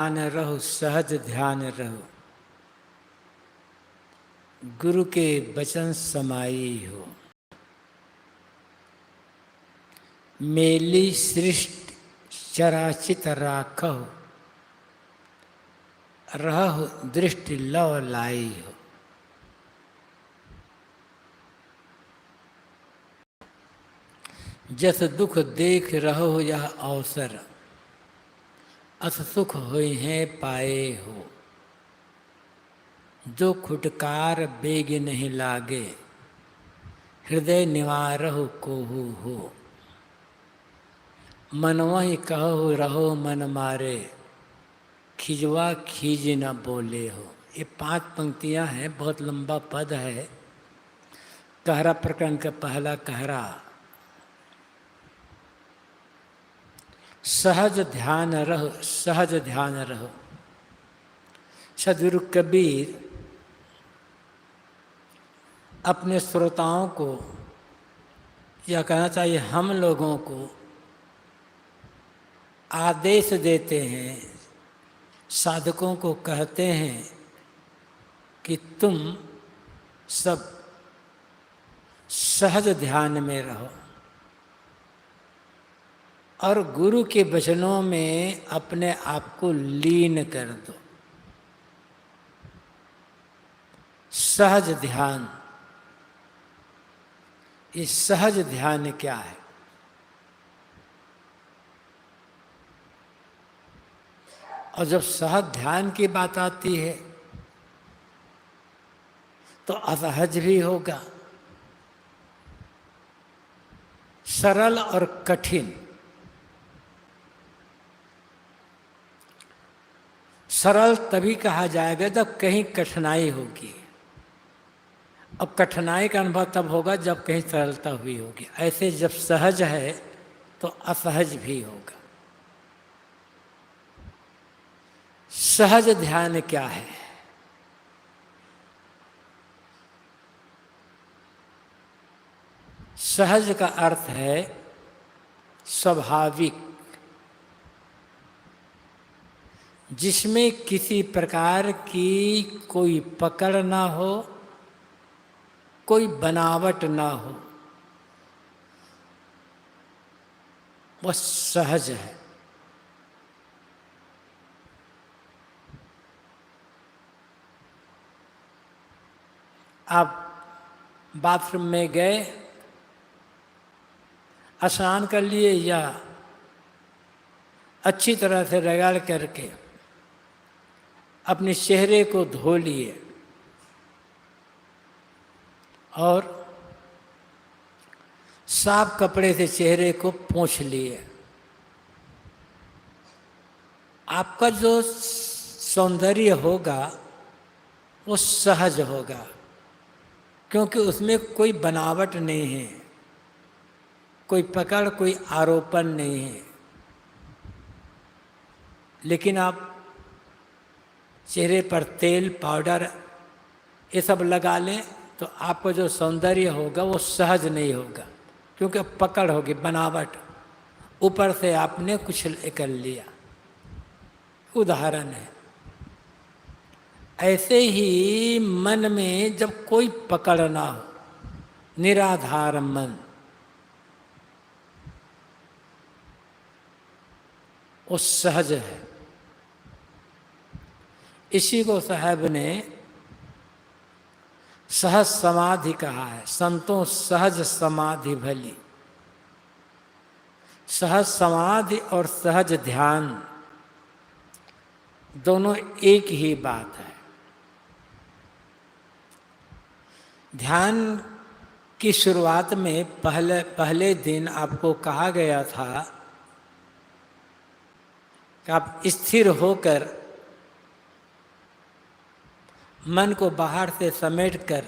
ध्यान रहो, सहज ध्यान रहो, गुरु के वचन समाई हो। मेली सृष्टि चराचित राखो, रहु दृष्टि लव लाई हो। जस दुख देख रहो यह अवसर, अस सुख हुए हैं पाए हो। जो खुटकार बेग नहीं लागे, हृदय निवारहु कोहू हो। मनवहि कहो रहो मन मारे, खिजवा खीज न बोले हो। ये 5 पंक्तियां हैं, बहुत लंबा पद है। कहरा प्रकरण का पहला कहरा। सहज ध्यान रहो, सहज ध्यान रहो। सद्गुरु कबीर अपने श्रोताओं को, या कहना चाहिए हम लोगों को, आदेश देते हैं, साधकों को कहते हैं कि तुम सब सहज ध्यान में रहो और गुरु के वचनों में अपने आप को लीन कर दो। सहज ध्यान, ये सहज ध्यान क्या है? और जब सहज ध्यान की बात आती है तो असहज भी होगा। सरल और कठिन। सरल तभी कहा जाएगा जब कहीं कठिनाई होगी, अब कठिनाई का अनुभव तब होगा जब कहीं सरलता हुई होगी। ऐसे जब सहज है तो असहज भी होगा। सहज ध्यान क्या है? सहज का अर्थ है स्वाभाविक, जिसमें किसी प्रकार की कोई पकड़ ना हो, कोई बनावट ना हो, वह सहज है। आप बाथरूम में गए, स्नान कर लिए या अच्छी तरह से रगड़ करके अपने चेहरे को धो लिए और साफ कपड़े से चेहरे को पोंछ लिए, आपका जो सौंदर्य होगा वो सहज होगा, क्योंकि उसमें कोई बनावट नहीं है, कोई पकड़, कोई आरोपण नहीं है। लेकिन आप चेहरे पर तेल, पाउडर ये सब लगा लें तो आपका जो सौंदर्य होगा वो सहज नहीं होगा, क्योंकि पकड़ होगी, बनावट, ऊपर से आपने कुछ कर लिया। उदाहरण है। ऐसे ही मन में जब कोई पकड़ ना हो, निराधार मन, वो सहज है। इसी को साहब ने सहज समाधि कहा है। संतों सहज समाधि भली। सहज समाधि और सहज ध्यान दोनों एक ही बात है। ध्यान की शुरुआत में पहले दिन आपको कहा गया था कि आप स्थिर होकर मन को बाहर से समेटकर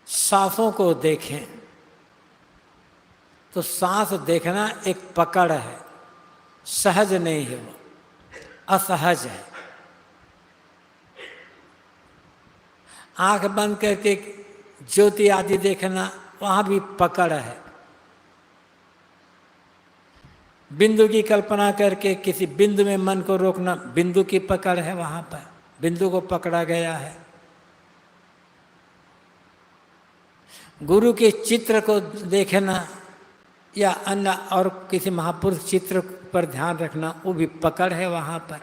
सांसों को देखें। तो सांस देखना एक पकड़ है, सहज नहीं है, वो असहज है। आंख बंद करके ज्योति आदि देखना, वहां भी पकड़ है। बिंदु की कल्पना करके किसी बिंदु में मन को रोकना, बिंदु की पकड़ है, वहां पर बिंदु को पकड़ा गया है। गुरु के चित्र को देखना या अन्य और किसी महापुरुष चित्र पर ध्यान रखना, वो भी पकड़ है वहां पर।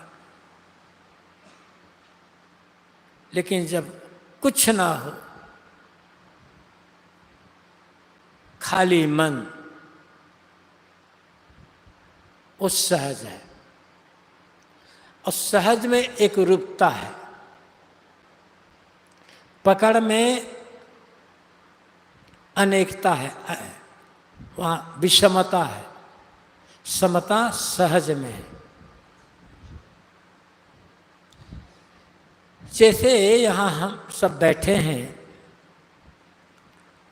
लेकिन जब कुछ ना हो, खाली मन, वो सहज है। और सहज में एक रूपता है, पकड़ में अनेकता है, वहां विषमता है, समता सहज में है। जैसे यहाँ हम सब बैठे हैं,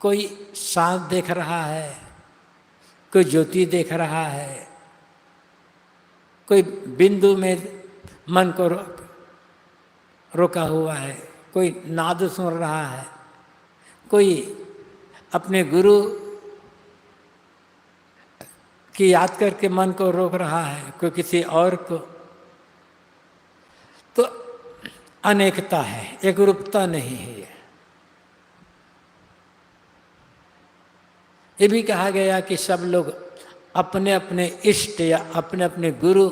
कोई सांस देख रहा है, कोई ज्योति देख रहा है, कोई बिंदु में मन को रोका हुआ है, कोई नाद सुन रहा है, कोई अपने गुरु की याद करके मन को रोक रहा है, कोई किसी और को। तो अनेकता है, एक रूपता नहीं है। ये भी कहा गया कि सब लोग अपने अपने इष्ट या अपने अपने गुरु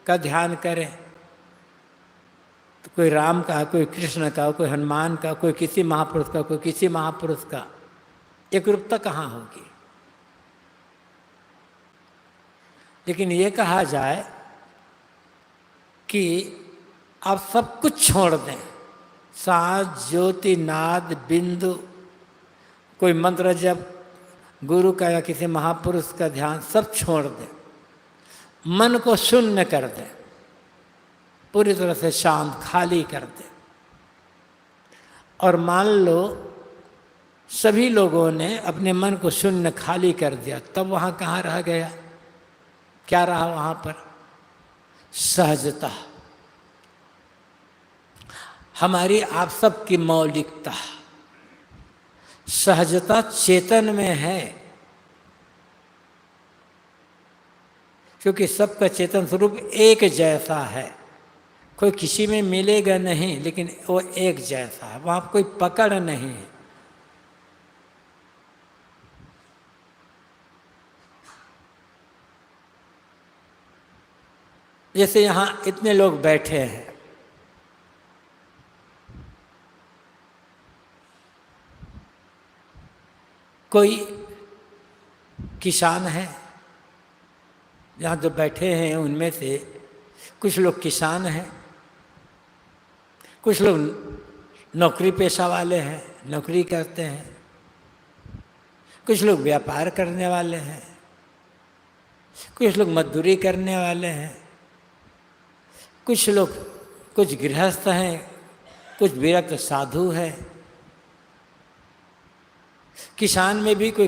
का ध्यान करें। तो कोई राम का, कोई कृष्ण का, कोई हनुमान का, कोई किसी महापुरुष का, कोई किसी महापुरुष का, एक रूपता कहाँ होगी। लेकिन ये कहा जाए कि आप सब कुछ छोड़ दें, सांस, ज्योति, नाद, बिंदु, कोई मंत्र जप, गुरु का या किसी महापुरुष का ध्यान, सब छोड़ दें, मन को शून्य कर दें, पूरी तरह से शांत खाली कर दें। और मान लो सभी लोगों ने अपने मन को शून्य खाली कर दिया, तब वहाँ कहाँ रह गया, क्या रहा वहाँ पर? सहजता, हमारी आप सब की मौलिकता। सहजता चेतन में है, क्योंकि सबका चेतन स्वरूप एक जैसा है, कोई किसी में मिलेगा नहीं, लेकिन वो एक जैसा है, वहाँ कोई पकड़ नहीं है। जैसे यहाँ इतने लोग बैठे हैं, कोई किसान है, यहाँ जो बैठे हैं उनमें से कुछ लोग किसान हैं, कुछ लोग नौकरी पेशा वाले हैं, नौकरी करते हैं, कुछ लोग व्यापार करने वाले हैं, कुछ लोग मजदूरी करने वाले हैं, कुछ लोग कुछ गृहस्थ हैं, कुछ विरक्त साधु है। किसान में भी कोई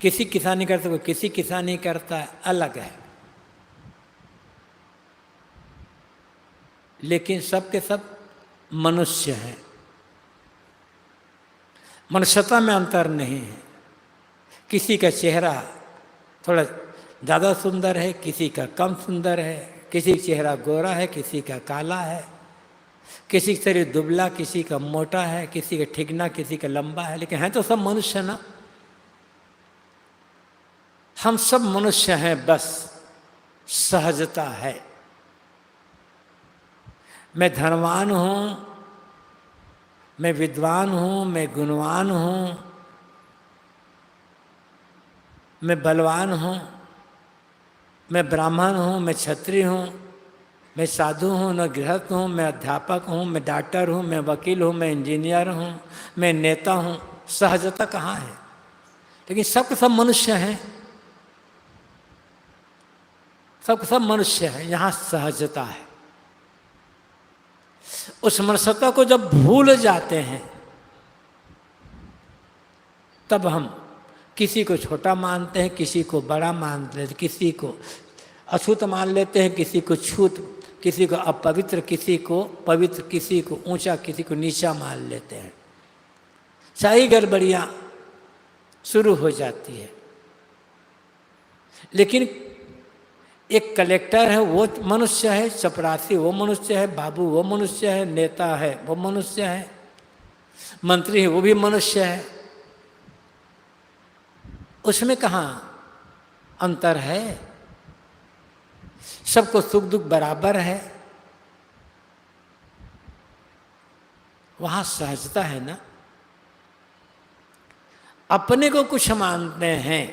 किसी किसानी करता, कोई किसी किसानी करता है, अलग है। लेकिन सब के सब मनुष्य हैं, मनुष्यता में अंतर नहीं है। किसी का चेहरा थोड़ा ज़्यादा सुंदर है, किसी का कम सुंदर है, किसी का चेहरा गोरा है, किसी का काला है, किसी का शरीर दुबला, किसी का मोटा है, किसी का ठिकना, किसी का लंबा है, लेकिन हैं तो सब मनुष्य ना। हम सब मनुष्य हैं, बस सहजता है। मैं धनवान हूँ, मैं विद्वान हूँ, मैं गुणवान हूँ, मैं बलवान हूँ, मैं ब्राह्मण हूँ, मैं क्षत्रिय हूँ, मैं साधु हूँ, मैं गृहस्थ हूँ, मैं अध्यापक हूँ, मैं डॉक्टर हूँ, मैं वकील हूँ, मैं इंजीनियर हूँ, मैं नेता हूँ। सहजता कहाँ है? लेकिन सब सब मनुष्य हैं, सब सब मनुष्य हैं, यहाँ सहजता है। उस मनुष्यता को जब भूल जाते हैं, तब हम किसी को छोटा मानते हैं, किसी को बड़ा मानते हैं, किसी को अछूत मान लेते हैं, किसी को छूत, किसी को अपवित्र, किसी को पवित्र, किसी को ऊंचा, किसी को नीचा मान लेते हैं। सारी गड़बड़ियाँ शुरू हो जाती है। लेकिन एक कलेक्टर है वो मनुष्य है, चपरासी वो मनुष्य है, बाबू वो मनुष्य है, नेता है वो मनुष्य है, मंत्री है वो भी मनुष्य है। उसमें कहाँ अंतर है? सबको सुख दुख बराबर है। वहां सहजता है ना। अपने को कुछ मानते हैं,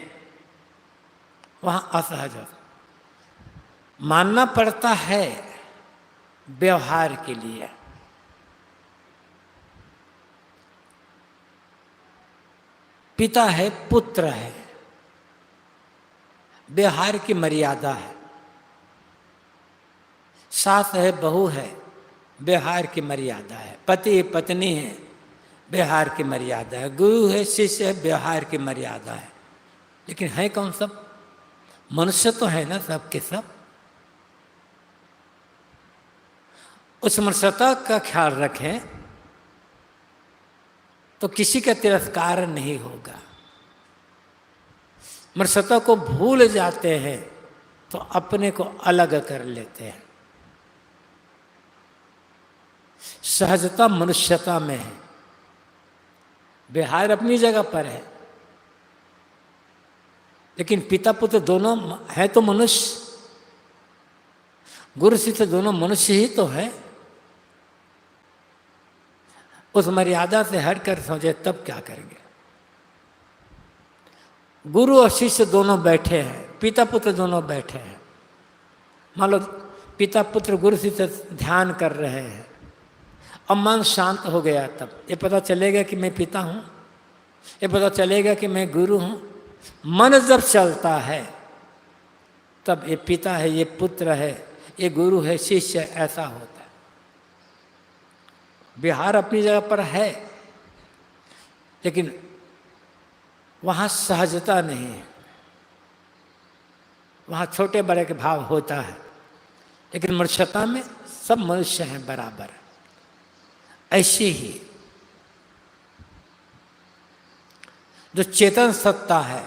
वहां असहज मानना पड़ता है व्यवहार के लिए। पिता है, पुत्र है, व्यवहार की मर्यादा है। सास है, बहू है, व्यवहार की मर्यादा है। पति पत्नी है, व्यवहार की मर्यादा है। गुरु है, शिष्य है, व्यवहार की मर्यादा है। लेकिन है कौन? सब मनुष्य तो है ना, सब के सब। उस मनुष्यता का ख्याल रखें तो किसी का तिरस्कार नहीं होगा। मनुष्यता को भूल जाते हैं तो अपने को अलग कर लेते हैं। सहजता मनुष्यता में है, व्यवहार अपनी जगह पर है। लेकिन पिता पुत्र दोनों है तो मनुष्य, गुरु शिष्य दोनों मनुष्य ही तो है। उस मर्यादा से हटकर सोचे तब क्या करेंगे? गुरु और शिष्य दोनों बैठे हैं, पिता पुत्र दोनों बैठे हैं। मान लो पिता पुत्र गुरु शिष्य ध्यान कर रहे हैं, अब मन शांत हो गया, तब ये पता चलेगा कि मैं पिता हूँ, ये पता चलेगा कि मैं गुरु हूँ। मन जब चलता है तब ये पिता है, ये पुत्र है, ये गुरु है, शिष्य है, ऐसा होता है। व्यवहार अपनी जगह पर है, लेकिन वहाँ सहजता नहीं है। वहाँ छोटे बड़े के भाव होता है, लेकिन मनुष्यता में सब मनुष्य हैं बराबर। ऐसे ही जो चेतन सत्ता है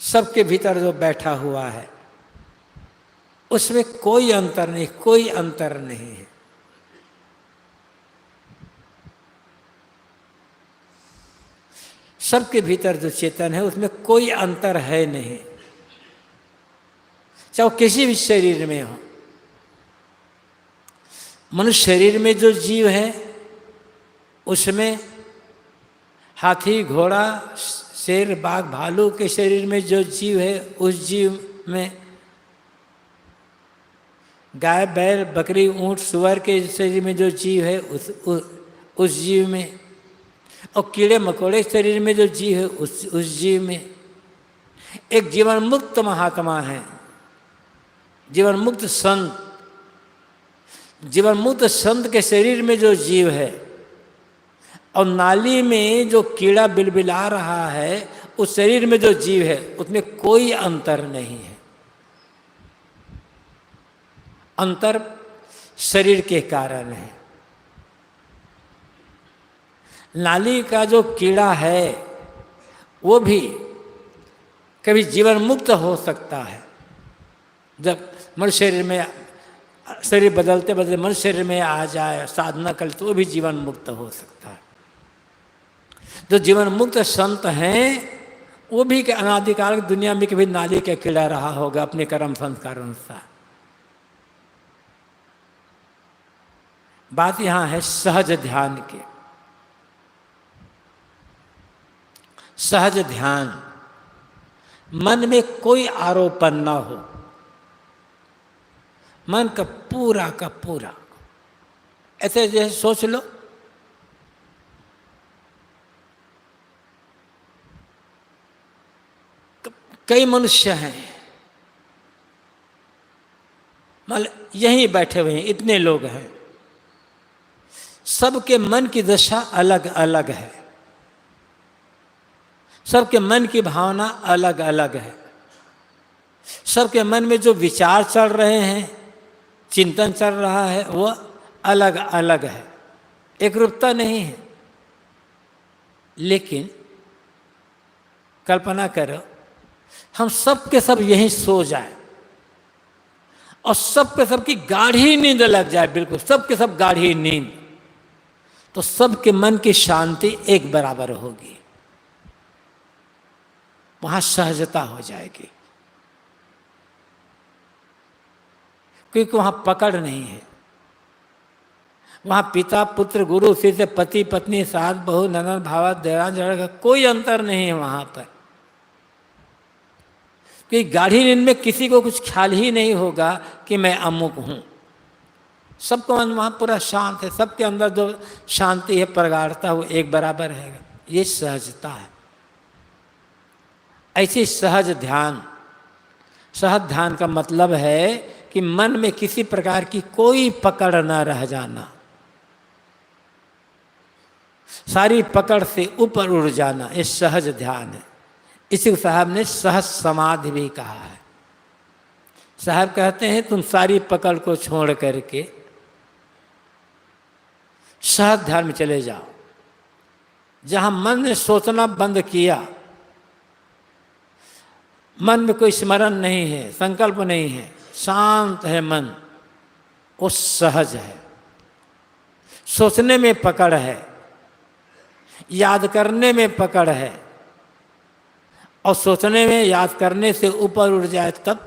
सबके भीतर जो बैठा हुआ है, उसमें कोई अंतर नहीं, कोई अंतर नहीं है। सबके भीतर जो चेतन है उसमें कोई अंतर है नहीं, चाहे किसी भी शरीर में हो। मनुष्य शरीर में जो जीव है उसमें हाथी घोड़ा शेर बाघ भालू के शरीर में जो जीव है उस जीव में, गाय बैल बकरी ऊंट सुअर के शरीर में जो जीव है उस जीव में, और कीड़े मकोड़े शरीर में जो जीव है उस जीव में। एक जीवन मुक्त महात्मा है, जीवन मुक्त संत, जीवन मुक्त संत के शरीर में जो जीव है और नाली में जो कीड़ा बिलबिला रहा है उस शरीर में जो जीव है उसमें कोई अंतर नहीं है। अंतर शरीर के कारण है। नाली का जो कीड़ा है वो भी कभी जीवन मुक्त हो सकता है। जब मनुष्य शरीर में, शरीर बदलते बदलते मनुष्य शरीर में आ जाए, साधना कर तो वो भी जीवन मुक्त हो सकता है। जो जीवन मुक्त संत हैं वो भी के अनादिकाल दुनिया में कभी नाली का कीड़ा रहा होगा अपने कर्म संस्कार अनुसार। बात यहां है सहज ध्यान की। सहज ध्यान, मन में कोई आरोपण ना हो, मन का पूरा ऐसे जैसे सोच लो कई मनुष्य हैं, मतलब यहीं बैठे हुए हैं, इतने लोग हैं, सबके मन की दशा अलग अलग है, सबके मन की भावना अलग अलग है, सबके मन में जो विचार चल रहे हैं, चिंतन चल रहा है वो अलग अलग है, एक रूपता नहीं है। लेकिन कल्पना करो हम सब के सब यहीं सो जाए, और सबके सबकी गाढ़ी नींद लग जाए, बिल्कुल सबके सब गाढ़ी नींद, तो सबके मन की शांति एक बराबर होगी, वहां सहजता हो जाएगी, क्योंकि वहां पकड़ नहीं है। वहां पिता पुत्र गुरु शिष्य पति पत्नी सास बहू ननद भावा देरान जेठान का कोई अंतर नहीं है वहां पर, क्योंकि गाढ़ी नींद में किसी को कुछ ख्याल ही नहीं होगा कि मैं अमुक हूं। सबका मन वहां पूरा शांत है, सबके अंदर जो शांति है प्रगाढ़ता वो एक बराबर है, ये सहजता है। ऐसी सहज ध्यान, सहज ध्यान का मतलब है कि मन में किसी प्रकार की कोई पकड़ न रह जाना, सारी पकड़ से ऊपर उड़ जाना, ये सहज ध्यान है। इसी को साहब ने सहज समाधि भी कहा है। साहब कहते हैं तुम सारी पकड़ को छोड़ करके सहज ध्यान में चले जाओ, जहां मन ने सोचना बंद किया, मन में कोई स्मरण नहीं है, संकल्प नहीं है, शांत है मन, वो सहज है। सोचने में पकड़ है, याद करने में पकड़ है, और सोचने में याद करने से ऊपर उठ जाए तब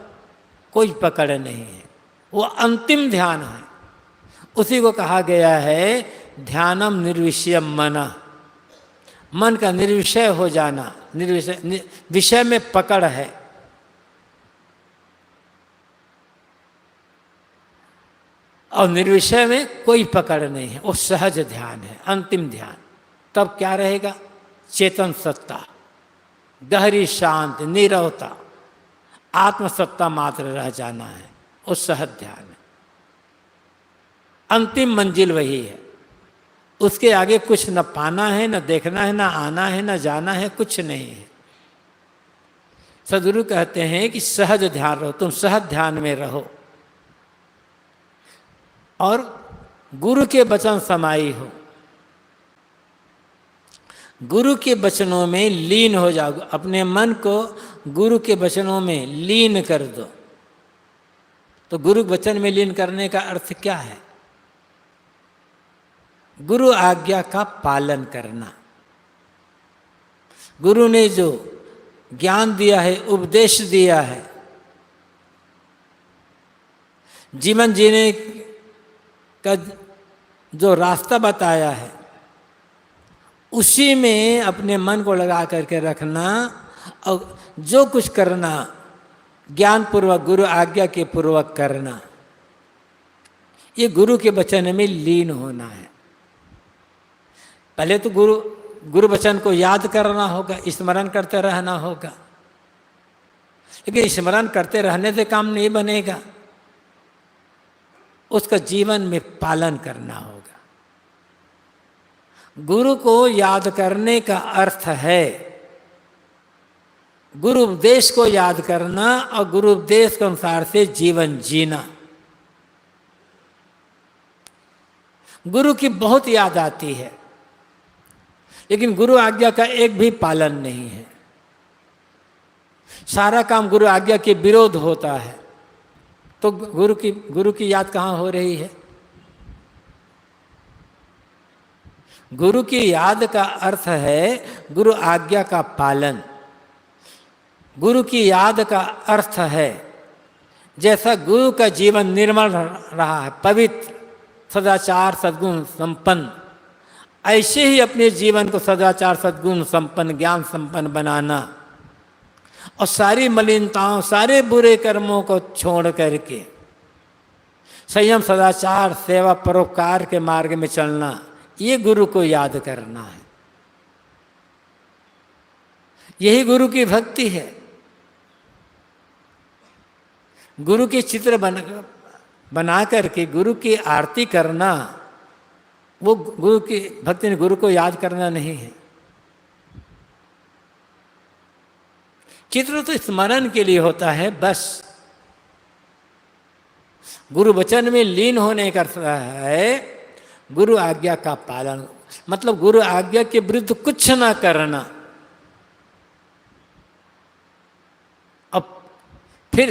कोई पकड़ नहीं है, वो अंतिम ध्यान है। उसी को कहा गया है ध्यानम निर्विषयम मना, मन का निर्विषय हो जाना, निर्विषय विषय में पकड़ है, और निर्विषय में कोई पकड़ नहीं है, वो सहज ध्यान है, अंतिम ध्यान। तब क्या रहेगा? चेतन सत्ता, गहरी शांति, नीरवता, आत्मसत्ता मात्र रह जाना है, वो सहज ध्यान है। अंतिम मंजिल वही है, उसके आगे कुछ न पाना है, न देखना है, न आना है, न जाना है, कुछ नहीं है। सदगुरु कहते हैं कि सहज ध्यान रहो, तुम सहज ध्यान में रहो और गुरु के वचन समाई हो, गुरु के वचनों में लीन हो जाओ, अपने मन को गुरु के वचनों में लीन कर दो। तो गुरु वचन में लीन करने का अर्थ क्या है? गुरु आज्ञा का पालन करना। गुरु ने जो ज्ञान दिया है, उपदेश दिया है, जीवन जीने का जो रास्ता बताया है, उसी में अपने मन को लगा करके रखना और जो कुछ करना ज्ञान पूर्वक, गुरु आज्ञा के पूर्वक करना, ये गुरु के वचन में लीन होना है। पहले तो गुरु वचन को याद करना होगा, स्मरण करते रहना होगा, लेकिन स्मरण करते रहने से काम नहीं बनेगा, उसका जीवन में पालन करना होगा। गुरु को याद करने का अर्थ है गुरु उपदेश को याद करना और गुरु उपदेश के अनुसार से जीवन जीना। गुरु की बहुत याद आती है, लेकिन गुरु आज्ञा का एक भी पालन नहीं है। सारा काम गुरु आज्ञा के विरोध होता है, तो गुरु की याद कहाँ हो रही है? गुरु की याद का अर्थ है गुरु आज्ञा का पालन। गुरु की याद का अर्थ है जैसा गुरु का जीवन निर्मल रहा है, पवित्र, सदाचार सद्गुण संपन्न, ऐसे ही अपने जीवन को सदाचार सद्गुण संपन्न, ज्ञान संपन्न बनाना और सारी मलिनताओं, सारे बुरे कर्मों को छोड़ करके संयम, सदाचार, सेवा, परोपकार के मार्ग में चलना, ये गुरु को याद करना है। यही गुरु की भक्ति है। गुरु के चित्र बना करके गुरु की आरती करना, वो गुरु की भक्ति ने गुरु को याद करना नहीं है। चित्र तो स्मरण के लिए होता है बस। गुरु वचन में लीन होने का अर्थ है गुरु आज्ञा का पालन, मतलब गुरु आज्ञा के विरुद्ध कुछ ना करना। अब फिर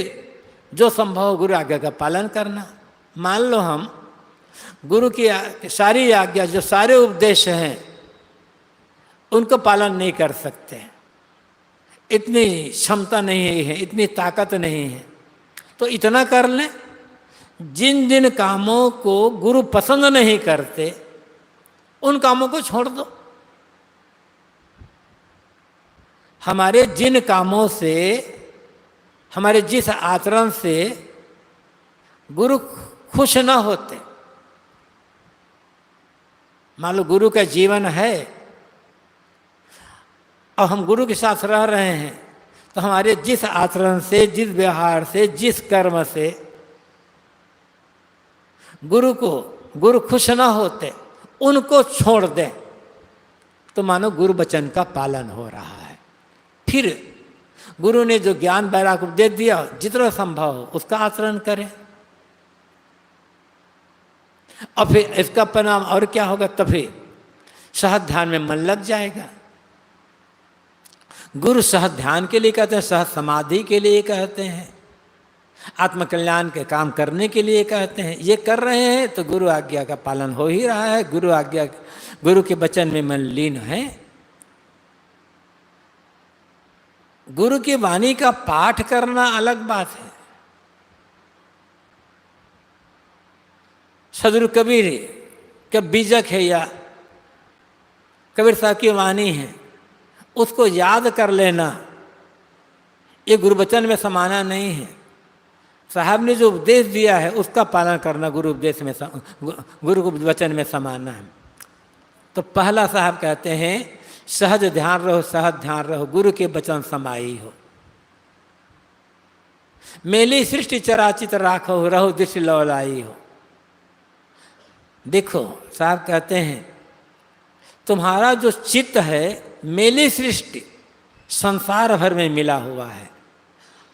जो संभव हो गुरु आज्ञा का पालन करना। मान लो हम गुरु की सारी आज्ञा, जो सारे उपदेश हैं, उनको पालन नहीं कर सकते, इतनी क्षमता नहीं है, इतनी ताकत नहीं है, तो इतना कर लें, जिन जिन कामों को गुरु पसंद नहीं करते उन कामों को छोड़ दो। हमारे जिन कामों से, हमारे जिस आचरण से गुरु खुश न होते, मान लो गुरु का जीवन है और हम गुरु के साथ रह रहे हैं, तो हमारे जिस आचरण से, जिस व्यवहार से, जिस कर्म से गुरु खुश न होते, उनको छोड़ दें, तो मानो गुरु वचन का पालन हो रहा है। फिर गुरु ने जो ज्ञान वैराग्य उपदेश दिया, जितना संभव हो उसका आचरण करें, और फिर इसका परिणाम और क्या होगा, तभी सहज ध्यान में मन लग जाएगा। गुरु सहज ध्यान के लिए कहते हैं, सहज समाधि के लिए कहते हैं, आत्मकल्याण के काम करने के लिए कहते हैं। ये कर रहे हैं तो गुरु आज्ञा का पालन हो ही रहा है, गुरु के वचन में मन लीन है। गुरु की वाणी का पाठ करना अलग बात है। सदगुरु कबीर क्या बीजक है या कबीर साहब की वाणी है, उसको याद कर लेना, ये गुरु वचन में समाना नहीं है। साहब ने जो उपदेश दिया है उसका पालन करना गुरु उपदेश में, गुरु वचन में समाना है। तो पहला साहब कहते हैं, सहज ध्यान रहो, सहज ध्यान रहो, गुरु के वचन समाई हो। मेली सृष्टि चराचित राखो, रहो दृष्टि लौलाई हो। देखो साहब कहते हैं, तुम्हारा जो चित्त है मेली सृष्टि संसार भर में मिला हुआ है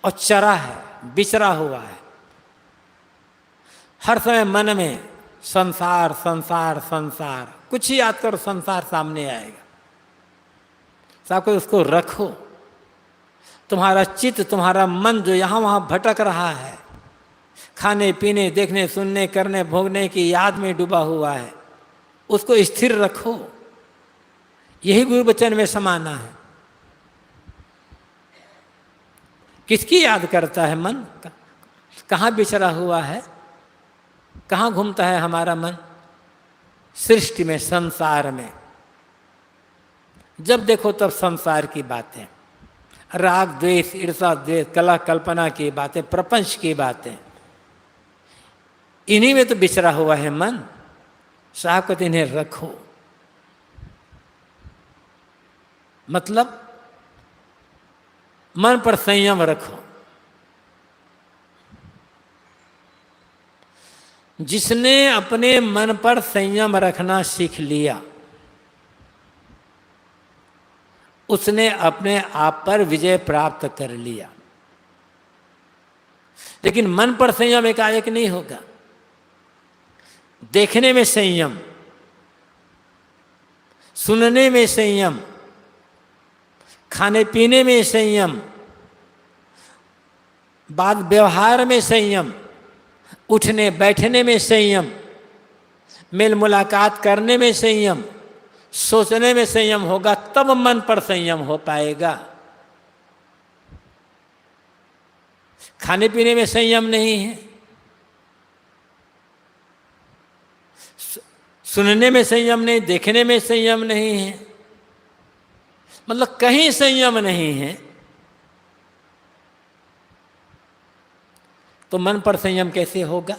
और चरा है, बिचरा हुआ है। हर समय मन में संसार संसार संसार, कुछ ही याद करो संसार सामने आएगा। साहब को उसको रखो। तुम्हारा चित्त, तुम्हारा मन जो यहाँ वहाँ भटक रहा है, खाने पीने, देखने, सुनने, करने, भोगने की याद में डूबा हुआ है, उसको स्थिर रखो। यही गुरु वचन में समाना है। किसकी याद करता है मन? कहाँ बिछड़ा हुआ है, कहाँ घूमता है हमारा मन? सृष्टि में, संसार में। जब देखो तब संसार की बातें, राग द्वेष, ईर्षा द्वेष, कला कल्पना की बातें, प्रपंच की बातें, इन्हीं में तो बिछड़ा हुआ है मन। साहब कहते इन्हें रखो। मतलब मन पर संयम रखो। जिसने अपने मन पर संयम रखना सीख लिया, उसने अपने आप पर विजय प्राप्त कर लिया। लेकिन मन पर संयम एकाएक नहीं होगा। देखने में संयम, सुनने में संयम, खाने पीने में संयम, बात व्यवहार में संयम, उठने बैठने में संयम, मेल मुलाकात करने में संयम, सोचने में संयम होगा, तब मन पर संयम हो पाएगा। खाने पीने में संयम नहीं है, सुनने में संयम नहीं, देखने में संयम नहीं है, मतलब कहीं संयम नहीं है, तो मन पर संयम कैसे होगा?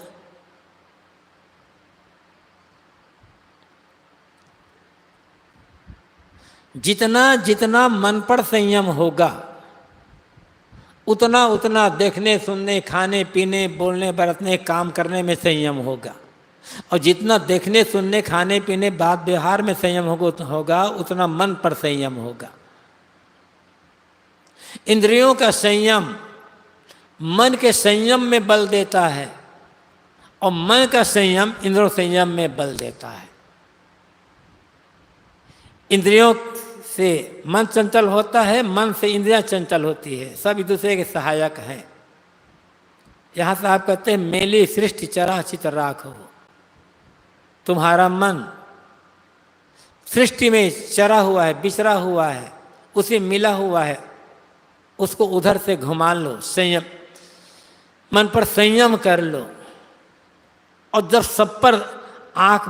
जितना जितना मन पर संयम होगा, उतना उतना देखने, सुनने, खाने पीने, बोलने, बरतने, काम करने में संयम होगा। और जितना देखने, सुनने, खाने पीने, बात व्यवहार में संयम होगा, उतना मन पर संयम होगा। इंद्रियों का संयम मन के संयम में बल देता है, और मन का संयम इंद्रियों संयम में बल देता है। इंद्रियों से मन चंचल होता है, मन से इंद्रियां चंचल होती है, सब एक दूसरे के सहायक हैं। यहाँ साहब कहते हैं मेली सृष्टि चराचित राखो। तुम्हारा मन सृष्टि में चरा हुआ है, बिचरा हुआ है, उसे मिला हुआ है, उसको उधर से घुमा लो, संयम, मन पर संयम कर लो। और जब सब पर आँख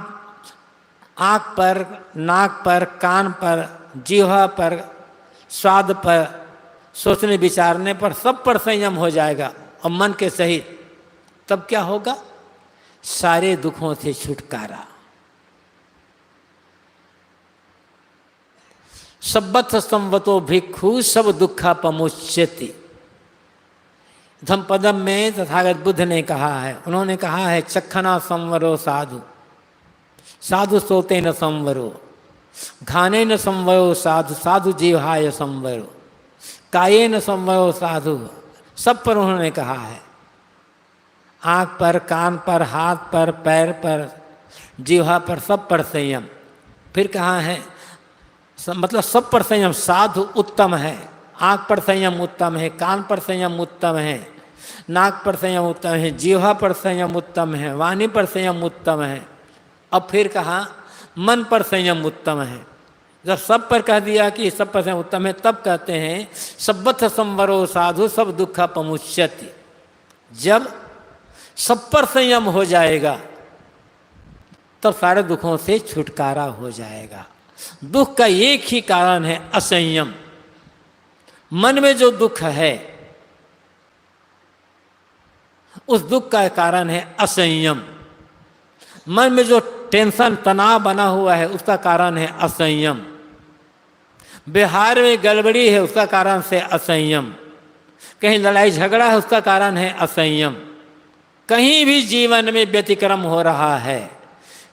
पर, नाक पर, कान पर, जीवा पर, स्वाद पर, सोचने विचारने पर, सब पर संयम हो जाएगा और मन के सहित, तब क्या होगा? सारे दुखों से छुटकारा। सब्बत संवतो भिक्खु सब दुःखापमुच्यति। धम्मपदम में तथागत बुद्ध ने कहा है, उन्होंने कहा है चखना संवरो साधु, साधु सोते न संवरो, घाने न संवरो साधु, साधु जीवाय संवरो, काये न संवरो साधु। सब पर उन्होंने कहा है, आँख पर, कान पर, हाथ पर, पैर पर, जीवा पर, सब पर संयम। फिर कहा है मतलब सब पर संयम। साधु उत्तम है, आँख पर संयम उत्तम है, कान पर संयम उत्तम है, नाक पर संयम उत्तम है, जीवा पर संयम उत्तम है, वाणी पर संयम उत्तम है। अब फिर कहा मन पर संयम उत्तम है। जब सब पर कह दिया कि सब पर संयम उत्तम है, तब कहते हैं सब्बत संवरो साधु सब दुःखापमुच्यति। जब सब पर संयम हो जाएगा तब सारे दुखों से छुटकारा हो जाएगा। दुख का एक ही कारण है असंयम। मन में जो दुख है उस दुख का कारण है असंयम। मन में जो टेंशन, तनाव बना हुआ है उसका कारण है असंयम। व्यवहार में गड़बड़ी है उसका कारण से असंयम। कहीं लड़ाई झगड़ा है उसका कारण है असंयम। कहीं भी जीवन में व्यतिक्रम हो रहा है,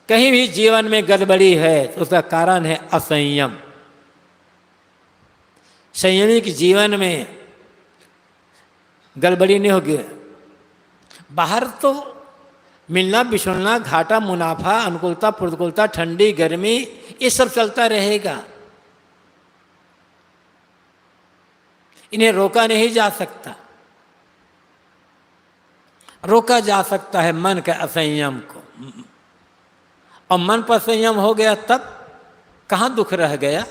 कहीं भी जीवन में गड़बड़ी है तो उसका कारण है असंयम। संयमी के जीवन में गड़बड़ी नहीं होगी। बाहर तो मिलना बिछुलना, घाटा मुनाफा, अनुकूलता प्रतिकूलता, ठंडी गर्मी, ये सब चलता रहेगा। इन्हें रोका नहीं जा सकता। रोका जा सकता है मन के असंयम को, और मन पर संयम हो गया तब कहाँ दुख रह गया।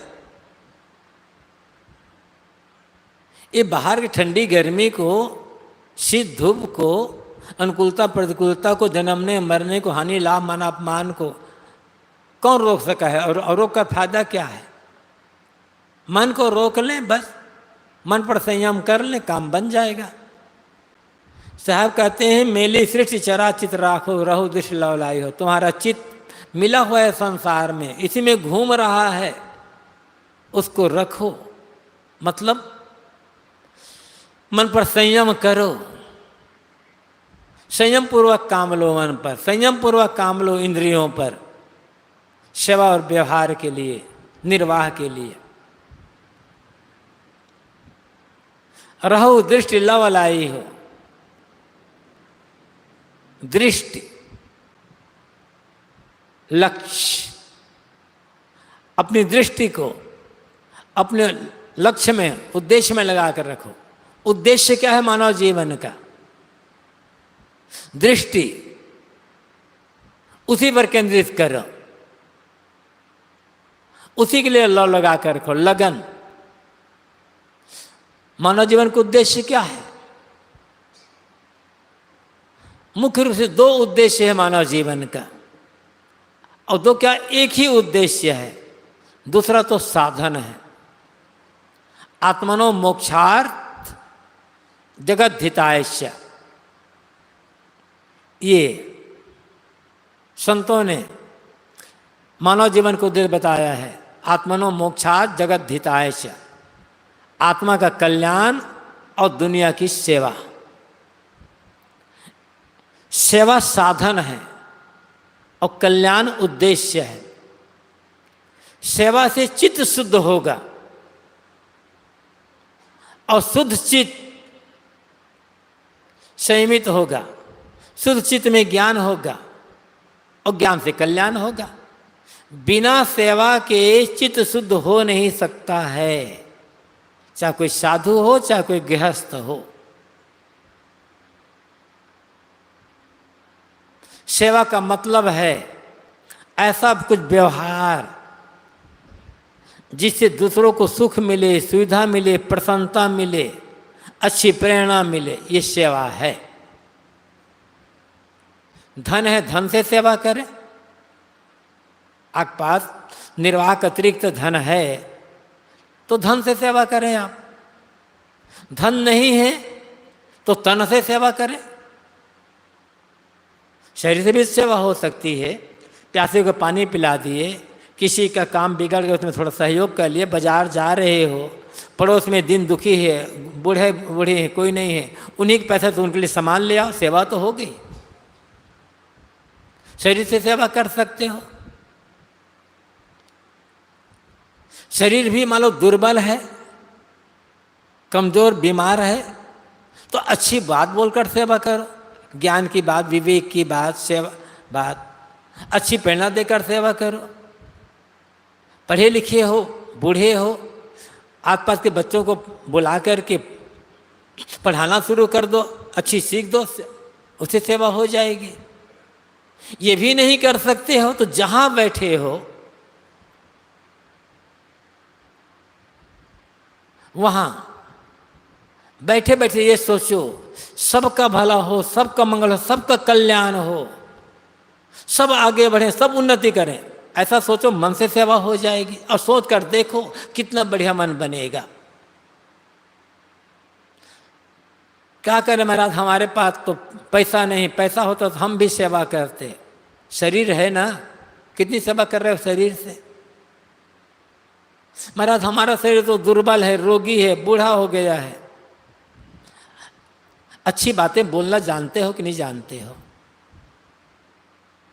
ये बाहर की ठंडी गर्मी को, शीत धूप को, अनुकूलता प्रतिकूलता को, जन्मने मरने को, हानि लाभ मान अपमान को कौन रोक सका है? और रोक का फायदा क्या है? मन को रोक लें, बस मन पर संयम कर लें, काम बन जाएगा। साहब कहते हैं मेली सृष्टि चराचित राखो, रहो दृष्टि लवलाई हो। तुम्हारा चित्त मिला हुआ है संसार में, इसी में घूम रहा है, उसको रखो। मतलब मन पर संयम करो, संयम पूर्वक काम लो मन पर, संयम पूर्वक काम लो इंद्रियों पर, सेवा और व्यवहार के लिए, निर्वाह के लिए। रहो दृष्टि लवलाई हो। दृष्टि लक्ष्य, अपनी दृष्टि को अपने लक्ष्य में, उद्देश्य में लगा कर रखो। उद्देश्य क्या है मानव जीवन का? दृष्टि, उसी पर केंद्रित करो, उसी के लिए लौ लगा कर रखो, लगन। मानव जीवन का उद्देश्य क्या है? मुख्य रूप से दो उद्देश्य है मानव जीवन का, और दो क्या, एक ही उद्देश्य है, दूसरा तो साधन है। आत्मनो मोक्षार्थ जगत हितायस्य, ये संतों ने मानव जीवन को उद्देश्य बताया है। आत्मनो मोक्षार्थ जगत हितायस्य, आत्मा का कल्याण और दुनिया की सेवा। सेवा साधन है और कल्याण उद्देश्य है। सेवा से चित्त शुद्ध होगा, और शुद्ध चित्त संयमित होगा, शुद्ध चित्त में ज्ञान होगा, और ज्ञान से कल्याण होगा। बिना सेवा के चित्त शुद्ध हो नहीं सकता है, चाहे कोई साधु हो, चाहे कोई गृहस्थ हो। सेवा का मतलब है ऐसा कुछ व्यवहार जिससे दूसरों को सुख मिले, सुविधा मिले, प्रसन्नता मिले, अच्छी प्रेरणा मिले, ये सेवा है। धन है, धन से सेवा करें। आपके पास निर्वाह का अतिरिक्त धन है तो धन से सेवा करें आप। धन नहीं है तो तन से सेवा करें। शरीर से भी सेवा हो सकती है। प्यासे को पानी पिला दिए, किसी का काम बिगड़ गया उसमें थोड़ा सहयोग कर लिए, बाजार जा रहे हो, पड़ोस में दिन दुखी है, बूढ़े बूढ़े हैं, कोई नहीं है, उन्हीं के पैसे तो उनके लिए सामान ले आओ, सेवा तो हो गई। शरीर से सेवा कर सकते हो। शरीर भी मान लो दुर्बल है, कमजोर, बीमार है, तो अच्छी बात बोलकर सेवा करो। ज्ञान की बात, विवेक की बात, सेवा बात, अच्छी प्रेरणा देकर सेवा करो। पढ़े लिखे हो, बूढ़े हो, आसपास के बच्चों को बुला कर के पढ़ाना शुरू कर दो, अच्छी सीख दो, उससे सेवा हो जाएगी। ये भी नहीं कर सकते हो तो जहां बैठे हो वहां बैठे बैठे ये सोचो सबका भला हो, सबका मंगल हो, सबका कल्याण हो, सब आगे बढ़े, सब उन्नति करें, ऐसा सोचो, मन से सेवा हो जाएगी। और सोच कर देखो कितना बढ़िया मन बनेगा। क्या करें महाराज, हमारे पास तो पैसा नहीं, पैसा होता तो हम भी सेवा करते। शरीर है ना, कितनी सेवा कर रहे हो शरीर से। महाराज हमारा शरीर तो दुर्बल है, रोगी है, बूढ़ा हो गया है। अच्छी बातें बोलना जानते हो कि नहीं जानते हो?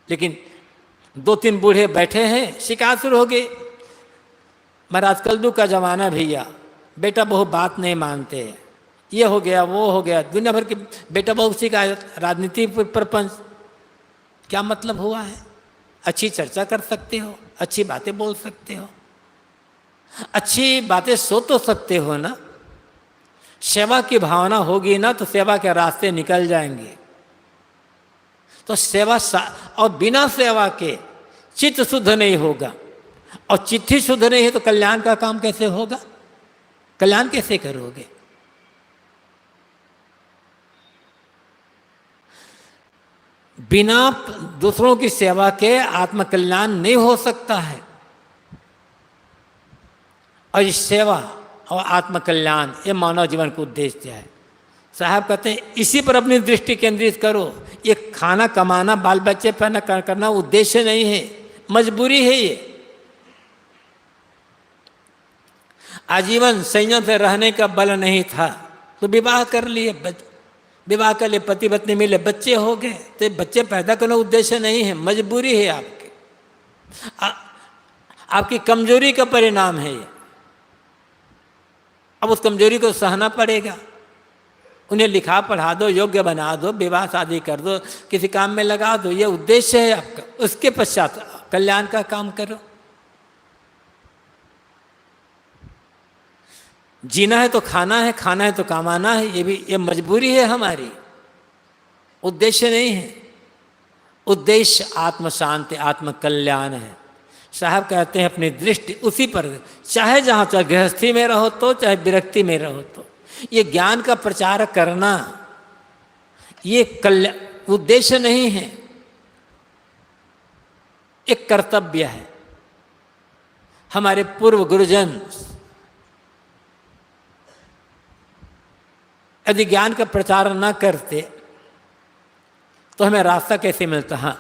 लेकिन दो तीन बूढ़े बैठे हैं, शिकायत शुरू हो गई। महाराज कलयुग का जमाना भैया, बेटा बहू बात नहीं मानते, ये हो गया वो हो गया, दुनिया भर की बेटा बहू शिकायत, राजनीति प्रपंच, क्या मतलब हुआ है? अच्छी चर्चा कर सकते हो, अच्छी बातें बोल सकते हो, अच्छी बातें सोच तो सकते हो ना। सेवा की भावना होगी ना तो सेवा के रास्ते निकल जाएंगे। तो सेवा और बिना सेवा के चित्त शुद्ध नहीं होगा, और चित्त ही शुद्ध नहीं है तो कल्याण का काम कैसे होगा? कल्याण कैसे करोगे? बिना दूसरों की सेवा के आत्मकल्याण नहीं हो सकता है। और इस सेवा और आत्मकल्याण ये मानव जीवन का उद्देश्य है। साहब कहते हैं इसी पर अपनी दृष्टि केंद्रित करो। ये खाना कमाना, बाल बच्चे पैदा करना उद्देश्य नहीं है, मजबूरी है। ये आजीवन संयम से रहने का बल नहीं था तो विवाह कर लिए, विवाह कर लिए, पति पत्नी मिले, बच्चे हो गए, तो बच्चे पैदा करना उद्देश्य नहीं है, मजबूरी है आपकी। आपकी कमजोरी का परिणाम है ये। अब उस कमजोरी को सहना पड़ेगा। उन्हें लिखा पढ़ा दो, योग्य बना दो, विवाह शादी कर दो, किसी काम में लगा दो, ये उद्देश्य है आपका। उसके पश्चात कल्याण का काम करो। जीना है तो खाना है, खाना है तो कमाना है, ये मजबूरी है हमारी, उद्देश्य नहीं है। उद्देश्य आत्म शांति, आत्म कल्याण है। साहब कहते हैं अपनी दृष्टि उसी पर, चाहे जहाँ, चाहे गृहस्थी में रहो तो, चाहे विरक्ति में रहो तो, ये ज्ञान का प्रचार करना ये उद्देश्य नहीं है, एक कर्तव्य है। हमारे पूर्व गुरुजन यदि ज्ञान का प्रचार न करते तो हमें रास्ता कैसे मिलता? हाँ,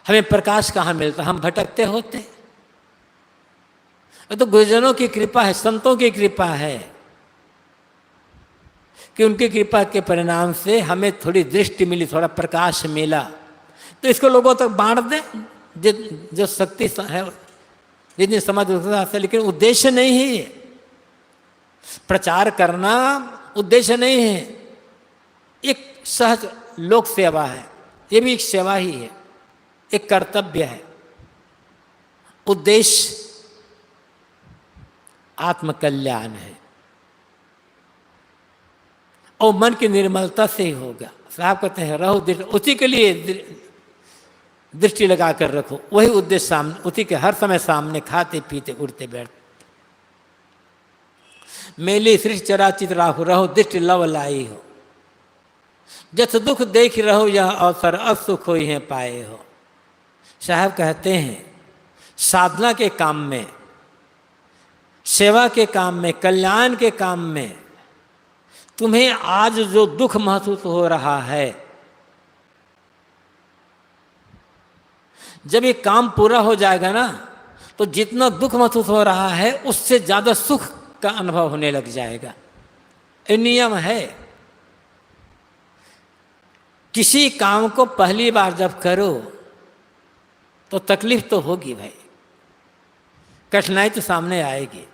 हमें प्रकाश कहाँ मिलता? हम भटकते होते। तो गुरुजनों की कृपा है, संतों की कृपा है कि उनकी कृपा के परिणाम से हमें थोड़ी दृष्टि मिली, थोड़ा प्रकाश मिला। तो इसको लोगों तक बांट दें जो शक्ति है, जितनी समझ से। लेकिन उद्देश्य नहीं है ये, प्रचार करना उद्देश्य नहीं है, एक सहज लोक सेवा है, ये भी एक सेवा ही है, एक कर्तव्य है। उद्देश्य आत्मकल्याण है और मन की निर्मलता से ही होगा। साहब कहते हैं रहो, उसी के लिए दृष्टि लगा कर रखो, वही उद्देश्य सामने, उसी के हर समय सामने खाते पीते उठते बैठते। मेली सृष्टि चराचित राहु, रहो दृष्टि लव लाई हो। जस दुख देख रहो यह अवसर, असुख होई है पाए हो। साहब कहते हैं साधना के काम में, सेवा के काम में, कल्याण के काम में तुम्हें आज जो दुख महसूस हो रहा है, जब ये काम पूरा हो जाएगा ना, तो जितना दुख महसूस हो रहा है उससे ज्यादा सुख का अनुभव होने लग जाएगा। ये नियम है। किसी काम को पहली बार जब करो तो तकलीफ तो होगी भाई, कठिनाई तो सामने आएगी,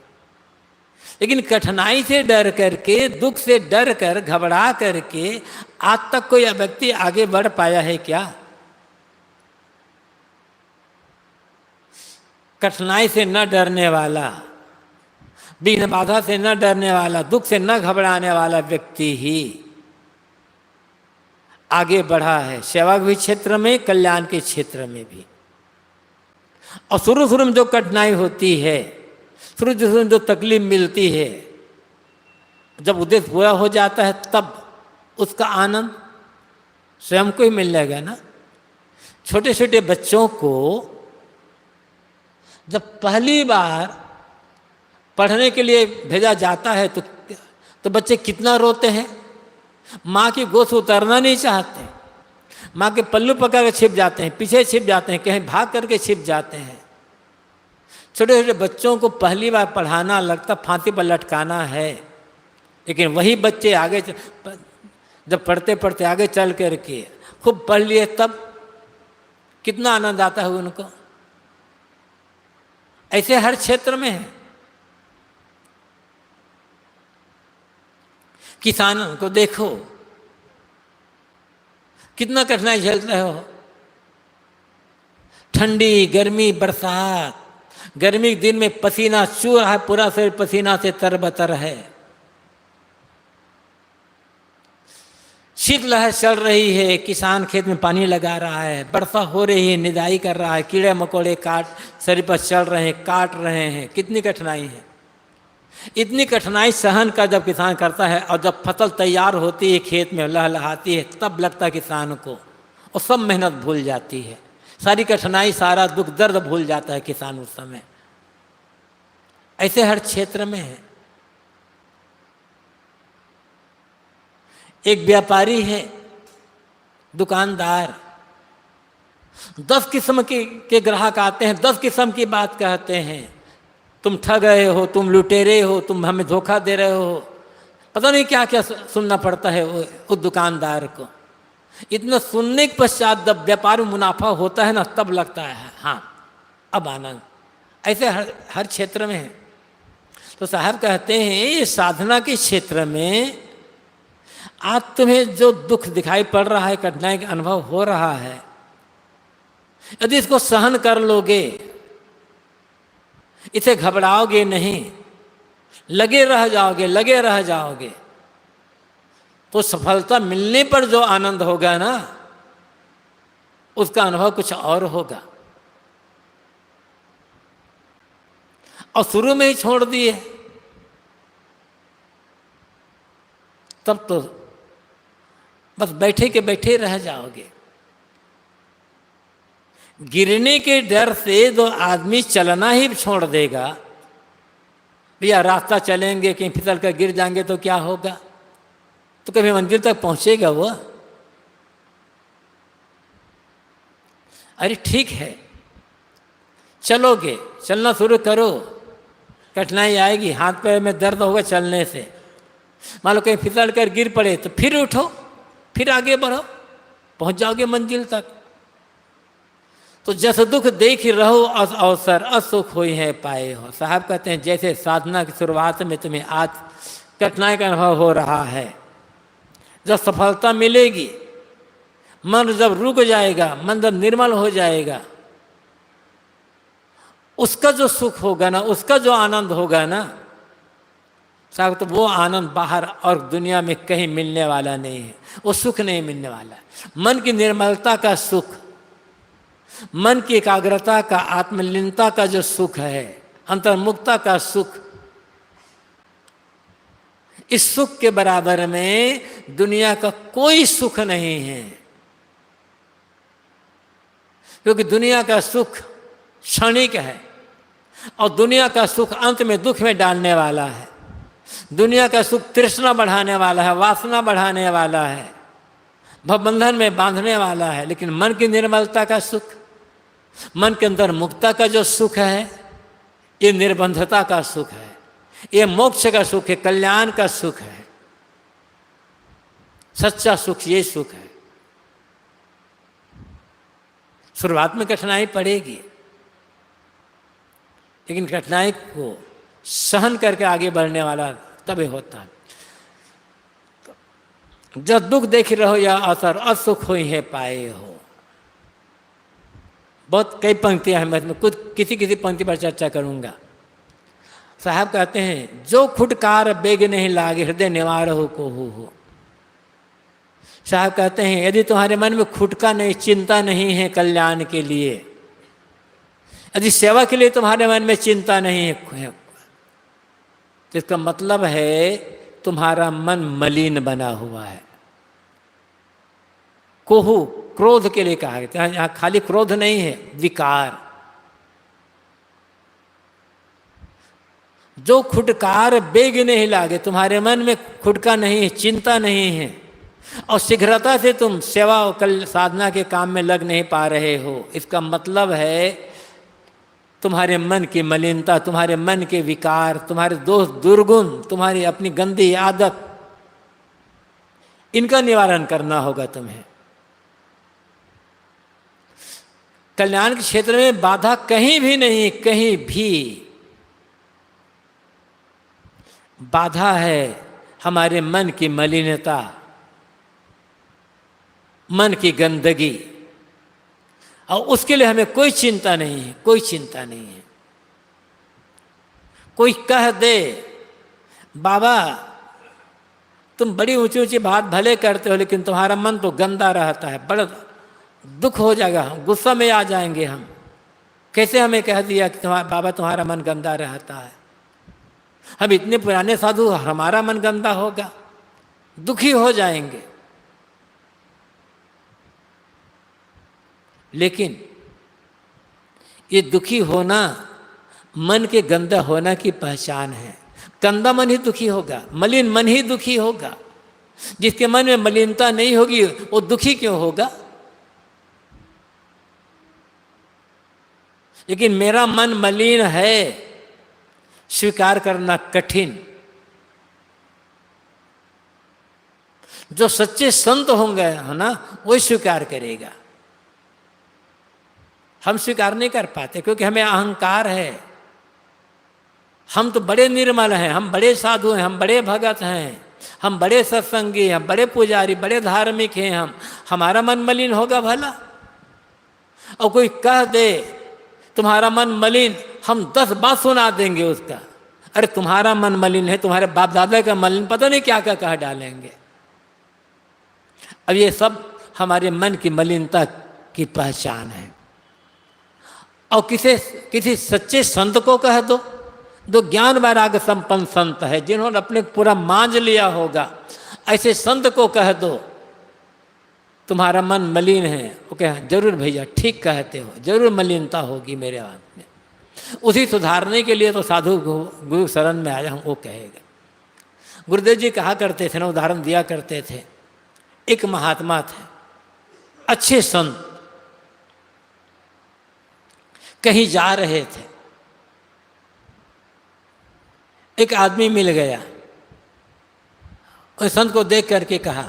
लेकिन कठिनाई से डर करके, दुख से डर कर, घबरा करके आज तक कोई व्यक्ति आगे बढ़ पाया है क्या? कठिनाई से न डरने वाला, विघ्न बाधा से न डरने वाला, दुख से न घबराने वाला व्यक्ति ही आगे बढ़ा है, सेवा के क्षेत्र में, कल्याण के क्षेत्र में भी। और शुरू शुरू में जो कठिनाई होती है, शुरू शुरू में जो तकलीफ मिलती है, जब उद्देश्य पूरा हो जाता है तब उसका आनंद स्वयं को ही मिल जाएगा ना। छोटे छोटे बच्चों को जब पहली बार पढ़ने के लिए भेजा जाता है तो बच्चे कितना रोते हैं, माँ की गोद से उतरना नहीं चाहते, माँ के पल्लू पकड़ के छिप जाते हैं, पीछे छिप जाते हैं, कहीं भाग करके छिप जाते हैं। छोटे छोटे बच्चों को पहली बार पढ़ाना लगता फांसी पर लटकाना है, लेकिन वही बच्चे आगे जब पढ़ते पढ़ते आगे चल करके खूब पढ़ लिए तब कितना आनंद आता है उनको। ऐसे हर क्षेत्र में है। किसानों को देखो कितना कठिनाई झेलते हो, ठंडी गर्मी बरसात, गर्मी के दिन में पसीना चू रहा है, पूरा शरीर पसीना से तरबतर है, शीतलहर चल रही है, किसान खेत में पानी लगा रहा है, वर्षा हो रही है, निदाई कर रहा है, कीड़े मकोड़े काट शरीर पर चल रहे हैं, काट रहे हैं, कितनी कठिनाई है। इतनी कठिनाई सहन का जब किसान करता है और जब फसल तैयार होती है, खेत में लहलहाती है, तब लगता है किसान को, और सब मेहनत भूल जाती है, सारी कठिनाई, सारा दुख दर्द भूल जाता है किसान उस समय। ऐसे हर क्षेत्र में है। एक व्यापारी है, दुकानदार, 10 किस्म के ग्राहक आते हैं, 10 किस्म की बात कहते हैं, तुम ठग रहे हो, तुम लुटेरे हो, तुम हमें धोखा दे रहे हो, पता नहीं क्या क्या सुनना पड़ता है उस दुकानदार को। इतना सुनने के पश्चात जब व्यापार में मुनाफा होता है ना, तब लगता है हाँ अब आनंद। ऐसे हर क्षेत्र में है। तो साहब कहते हैं ये साधना के क्षेत्र में आज तुम्हें जो दुख दिखाई पड़ रहा है, कठिनाई का अनुभव हो रहा है, यदि इसको सहन कर लोगे, इसे घबराओगे नहीं, लगे रह जाओगे, तो सफलता मिलने पर जो आनंद होगा ना, उसका अनुभव कुछ और होगा। और शुरू में ही छोड़ दिए तब तो बस बैठे के बैठे रह जाओगे। गिरने के डर से जो आदमी चलना ही छोड़ देगा, भैया रास्ता चलेंगे कहीं फिसल कर गिर जाएंगे तो क्या होगा, तो कभी मंदिर तक पहुंचेगा वो? अरे ठीक है, चलोगे, चलना शुरू करो, कठिनाई आएगी, हाथ पैर में दर्द होगा चलने से, मान लो कहीं फिसल कर गिर पड़े तो फिर उठो, फिर आगे बढ़ो, पहुंच जाओगे मंजिल तक। तो जस दुख देख रहो अवसर, असुख हुई है पाए हो। साहब कहते हैं जैसे साधना की शुरुआत में तुम्हें आज कठिनाई का अनुभव हो रहा है, जब सफलता मिलेगी, मन जब रुक जाएगा, मन जब निर्मल हो जाएगा, उसका जो सुख होगा ना, उसका जो आनंद होगा ना साहब, तो वो आनंद बाहर और दुनिया में कहीं मिलने वाला नहीं है, वो सुख नहीं मिलने वाला। मन की निर्मलता का सुख, मन की एकाग्रता का, आत्मलीनता का जो सुख है, अंतर्मुक्ता का सुख, इस सुख के बराबर में दुनिया का कोई सुख नहीं है। क्योंकि दुनिया का सुख क्षणिक है और दुनिया का सुख अंत में दुख में डालने वाला है। दुनिया का सुख तृष्णा बढ़ाने वाला है, वासना बढ़ाने वाला है, भवबंधन में बांधने वाला है। लेकिन मन की निर्मलता का सुख, मन के अंदर मुक्ता का जो सुख है, ये निर्बंधता का सुख है, ये मोक्ष का सुख है, कल्याण का सुख है। सच्चा सुख ये सुख है। शुरुआत में कठिनाई पड़ेगी, लेकिन कठिनाई को सहन करके आगे बढ़ने वाला तभी होता है। जब दुख देख रहो या असर असुख हुई है पाए हो। बहुत कई पंक्तियां हैं, मैं कुछ किसी पंक्ति पर चर्चा करूंगा। साहब कहते हैं, जो खुटकार बेग नहीं लागे हृदय निवार हो को हो। साहब कहते हैं, यदि तुम्हारे मन में खुटका नहीं, चिंता नहीं है कल्याण के लिए, यदि सेवा के लिए तुम्हारे मन में चिंता नहीं है, तो इसका मतलब है तुम्हारा मन मलिन बना हुआ है। कोहू क्रोध के लिए कहा गया, यहां खाली क्रोध नहीं है, विकार। जो खुटकार बेग नहीं लागे, तुम्हारे मन में खुटका नहीं है, चिंता नहीं है, और शीघ्रता से तुम सेवा और कल साधना के काम में लग नहीं पा रहे हो, इसका मतलब है तुम्हारे मन की मलिनता, तुम्हारे मन के विकार, तुम्हारे दोष दुर्गुण, तुम्हारी अपनी गंदी आदत, इनका निवारण करना होगा तुम्हें। कल्याण के क्षेत्र में बाधा कहीं भी नहीं, कहीं भी बाधा है हमारे मन की मलिनता, मन की गंदगी, और उसके लिए हमें कोई चिंता नहीं है, कोई चिंता नहीं है। कोई कह दे, बाबा तुम बड़ी ऊंची ऊंची बात भले करते हो, लेकिन तुम्हारा मन तो गंदा रहता है, बड़ा दुख हो जाएगा, हम गुस्सा में आ जाएंगे। हम कैसे हमें कह दिया कि बाबा तुम्हारा मन गंदा रहता है। हम इतने पुराने साधु, हमारा मन गंदा होगा, दुखी हो जाएंगे। लेकिन ये दुखी होना मन के गंदा होना की पहचान है। गंदा मन ही दुखी होगा, मलिन मन ही दुखी होगा। जिसके मन में मलिनता नहीं होगी वो दुखी क्यों होगा? लेकिन मेरा मन मलिन है, स्वीकार करना कठिन। जो सच्चे संत होंगे है ना, वो स्वीकार करेगा। हम स्वीकार नहीं कर पाते क्योंकि हमें अहंकार है। हम तो बड़े निर्मल हैं, हम बड़े साधु हैं, हम बड़े भगत हैं, हम बड़े सत्संगी, हम बड़े पुजारी, बड़े धार्मिक हैं। हमारा मन मलिन होगा भला? और कोई कह दे तुम्हारा मन मलिन, हम 10 बात सुना देंगे उसका। अरे तुम्हारा मन मलिन है, तुम्हारे बाप दादा का मलिन, पता नहीं क्या क्या कह डालेंगे। अब ये सब हमारे मन की मलिनता की पहचान है। और किसी सच्चे संत को कह दो, जो ज्ञान वैराग्य संपन्न संत है, जिन्होंने अपने पूरा मांझ लिया होगा, ऐसे संत को कह दो तुम्हारा मन मलिन है, वो कहे जरूर भैया ठीक कहते हो, जरूर मलिनता होगी मेरे हाथ में। उसी सुधारने के लिए तो साधु गुरु शरण में आया हूँ, वो कहेगा। गुरुदेव जी कहा करते थे ना, उदाहरण दिया करते थे। एक महात्मा थे, अच्छे संत, कहीं जा रहे थे, एक आदमी मिल गया। उस संत को देख करके कहा,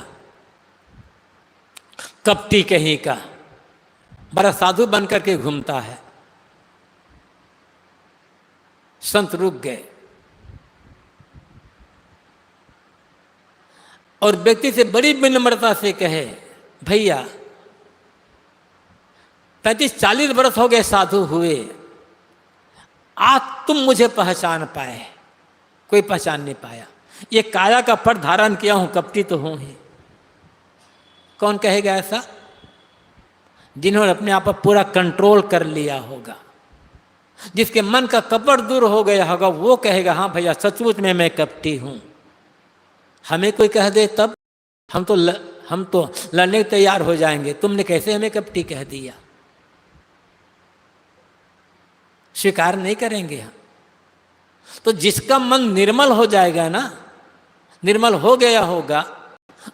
कपटी कहीं का, बड़ा साधु बन करके घूमता है। संत रुक गए और व्यक्ति से बड़ी विनम्रता से कहे, भैया 35-40 वर्ष हो गए साधु हुए, आज तुम मुझे पहचान पाए, कोई पहचान नहीं पाया। ये काया का पट धारण किया हूं, कपटी तो हूं ही। कौन कहेगा ऐसा? जिन्होंने अपने आप पर पूरा कंट्रोल कर लिया होगा, जिसके मन का कपट दूर हो गया होगा, वो कहेगा हाँ भैया सचमुच में मैं कपटी हूँ। हमें कोई कह दे तब हम तो लड़ने को तैयार हो जाएंगे, तुमने कैसे हमें कपटी कह दिया, स्वीकार नहीं करेंगे हम। तो जिसका मन निर्मल हो जाएगा ना, निर्मल हो गया होगा,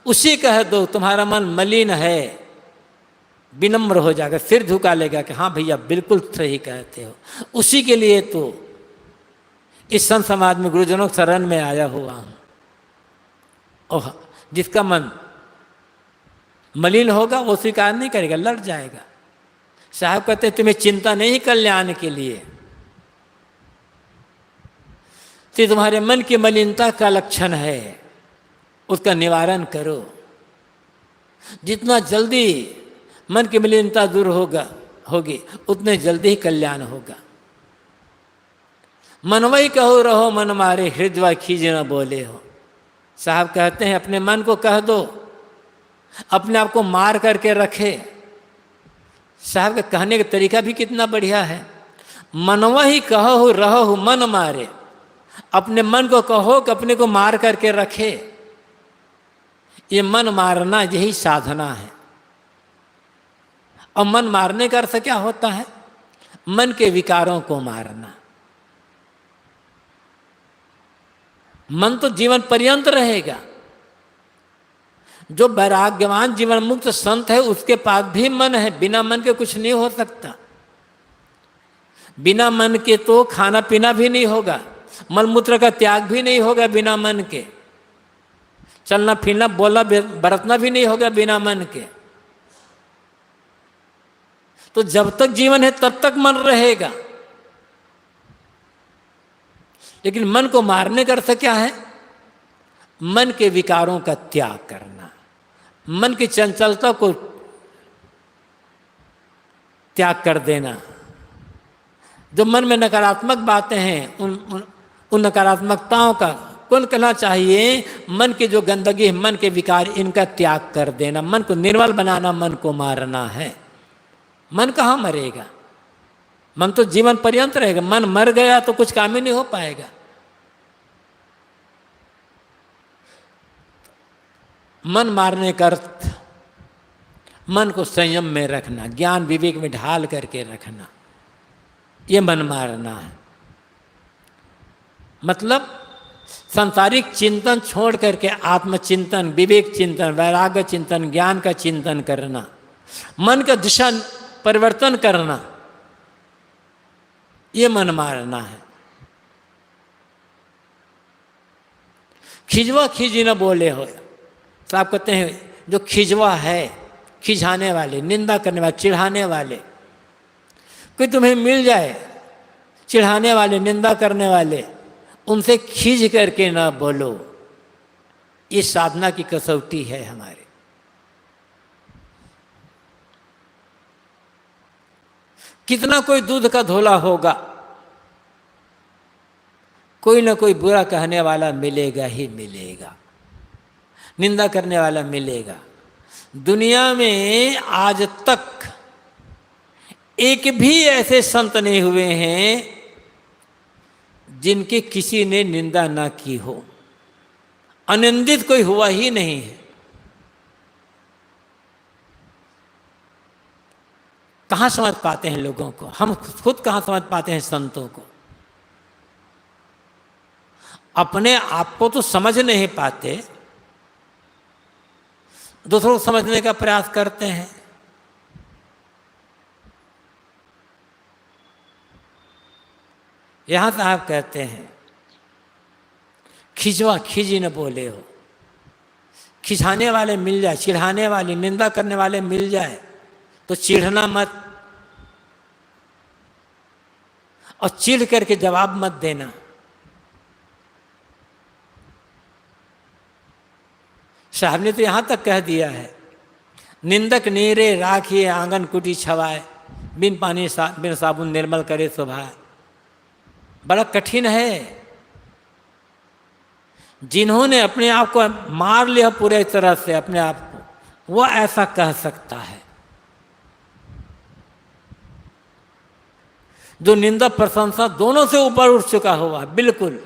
उसी कह दो तुम्हारा मन मलिन है, विनम्र हो जाएगा, सिर झुका लेगा कि हाँ भैया बिल्कुल सही कहते हो। उसी के लिए तो इस संत समाज में गुरुजनों के शरण में आया हुआ हूँ। ओह, जिसका मन मलिन होगा वो स्वीकार नहीं करेगा, लड़ जाएगा। साहब कहते तुम्हें चिंता नहीं कल्याण के लिए, तो तुम्हारे मन की मलिनता का लक्षण है, उसका निवारण करो। जितना जल्दी मन की मलिनता दूर होगी उतने जल्दी ही कल्याण होगा। मनवई कहो रहो मन मारे, हृदय खींच न बोले हो। साहब कहते हैं अपने मन को कह दो, अपने आप को मार करके रखे। साहब के कहने का तरीका भी कितना बढ़िया है। मनवई कहो रहो मन मारे, अपने मन को कहो कि अपने को मार करके रखे। ये मन मारना यही साधना है। और मन मारने का अर्थ क्या होता है? मन के विकारों को मारना। मन तो जीवन पर्यंत रहेगा। जो वैराग्यवान जीवन मुक्त संत है उसके पास भी मन है, बिना मन के कुछ नहीं हो सकता। बिना मन के तो खाना पीना भी नहीं होगा, मलमूत्र का त्याग भी नहीं होगा बिना मन के, चलना फिरना बोलना बरतना भी नहीं होगा बिना मन के। तो जब तक जीवन है तब तक मन रहेगा। लेकिन मन को मारने का अर्थ क्या है? मन के विकारों का त्याग करना, मन की चंचलता को त्याग कर देना। जो मन में नकारात्मक बातें हैं उन नकारात्मकताओं का कौन कहना चाहिए? मन की जो गंदगी है, मन के विकार, इनका त्याग कर देना। मन को निर्मल बनाना, मन को मारना है। मन कहाँ मरेगा? मन तो जीवन पर्यंत रहेगा। मन मर गया तो कुछ काम ही नहीं हो पाएगा। मन मारने का अर्थ मन को संयम में रखना, ज्ञान विवेक में ढाल करके रखना, ये मन मारना है। मतलब सांसारिक चिंतन छोड़ करके आत्मचिंतन, विवेक चिंतन, वैराग्य चिंतन, ज्ञान का चिंतन करना, मन का दिशा परिवर्तन करना, ये मन मारना है। खिजवा खिजी न बोले हो। साहब कहते हैं जो खिजवा है, खिझाने वाले, निंदा करने वाले, चिढ़ाने वाले, कोई तुम्हें मिल जाए, चिढ़ाने वाले, निंदा करने वाले, उनसे खींच करके ना बोलो। ये साधना की कसौटी है हमारे। कितना कोई दूध का धोला होगा, कोई ना कोई बुरा कहने वाला मिलेगा ही मिलेगा, निंदा करने वाला मिलेगा। दुनिया में आज तक एक भी ऐसे संत नहीं हुए हैं जिनकी किसी ने निंदा ना की हो। अनिंदित कोई हुआ ही नहीं है। कहाँ समझ पाते हैं लोगों को? हम खुद कहाँ समझ पाते हैं संतों को? अपने आप को तो समझ नहीं पाते, दूसरों को समझने का प्रयास करते हैं। यहां साहब कहते हैं खिजवा खिजी न बोले हो। खिंचाने वाले मिल जाए, चिढ़ाने वाले, निंदा करने वाले मिल जाए तो चिढ़ना मत और चिढ़ करके जवाब मत देना। साहब ने तो यहां तक कह दिया है, निंदक नीरे राखिए आंगन कुटी छवाए, बिन पानी बिन साबुन निर्मल करे स्वभाव। बड़ा कठिन है। जिन्होंने अपने आप को मार लिया पूरे तरह से अपने आप को, वो ऐसा कह सकता है। जो निंदा प्रशंसा दोनों से ऊपर उठ चुका हुआ, बिल्कुल,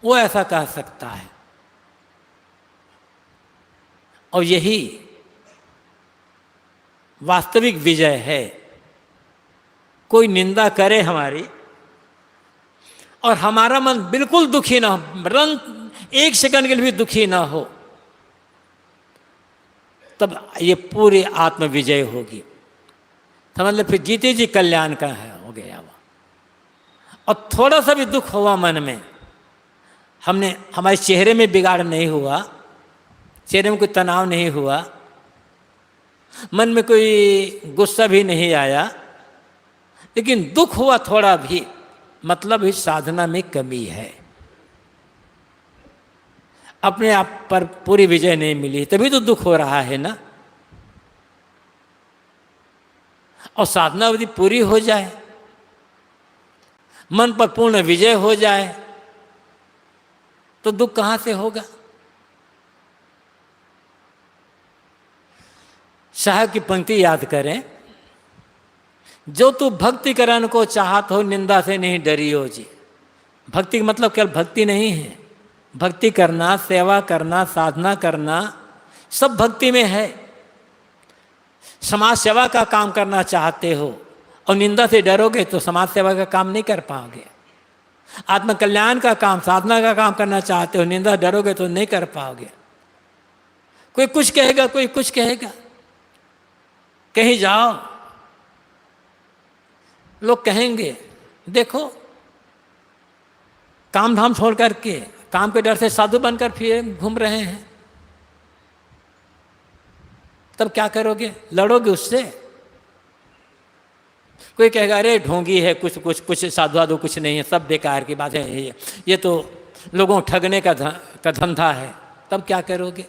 वो ऐसा कह सकता है। और यही वास्तविक विजय है। कोई निंदा करे हमारी और हमारा मन बिल्कुल दुखी ना हो, रंग एक सेकंड के लिए भी दुखी ना हो, तब ये पूरी आत्म विजय होगी। समझ लो फिर जीते जी कल्याण का है, हो गया वो। और थोड़ा सा भी दुख हुआ मन में, हमारे चेहरे में बिगाड़ नहीं हुआ, चेहरे में कोई तनाव नहीं हुआ, मन में कोई गुस्सा भी नहीं आया, लेकिन दुख हुआ थोड़ा भी, मतलब इस साधना में कमी है, अपने आप पर पूरी विजय नहीं मिली, तभी तो दुख हो रहा है ना। और साधना अवधि पूरी हो जाए, मन पर पूर्ण विजय हो जाए, तो दुख कहाँ से होगा। साहब की पंक्ति याद करें, जो तू भक्ति करन को चाहत हो, निंदा से नहीं डरियो जी। भक्ति का मतलब केवल भक्ति नहीं है, भक्ति करना, सेवा करना, साधना करना, सब भक्ति में है। समाज सेवा का काम करना चाहते हो और निंदा से डरोगे तो समाज सेवा का काम नहीं कर पाओगे। आत्मकल्याण का काम, साधना का काम करना चाहते हो, निंदा डरोगे तो नहीं कर पाओगे। कोई कुछ कहेगा, कोई कुछ कहेगा, कहीं जाओ लोग कहेंगे, देखो काम धाम छोड़ करके, काम के डर से साधु बनकर फिर घूम रहे हैं, तब क्या करोगे, लड़ोगे उससे। कोई कहेगा अरे ढोंगी है, कुछ साधु वाधु कुछ नहीं है, सब बेकार की बात है, ये तो लोगों को ठगने का धंधा है, तब क्या करोगे।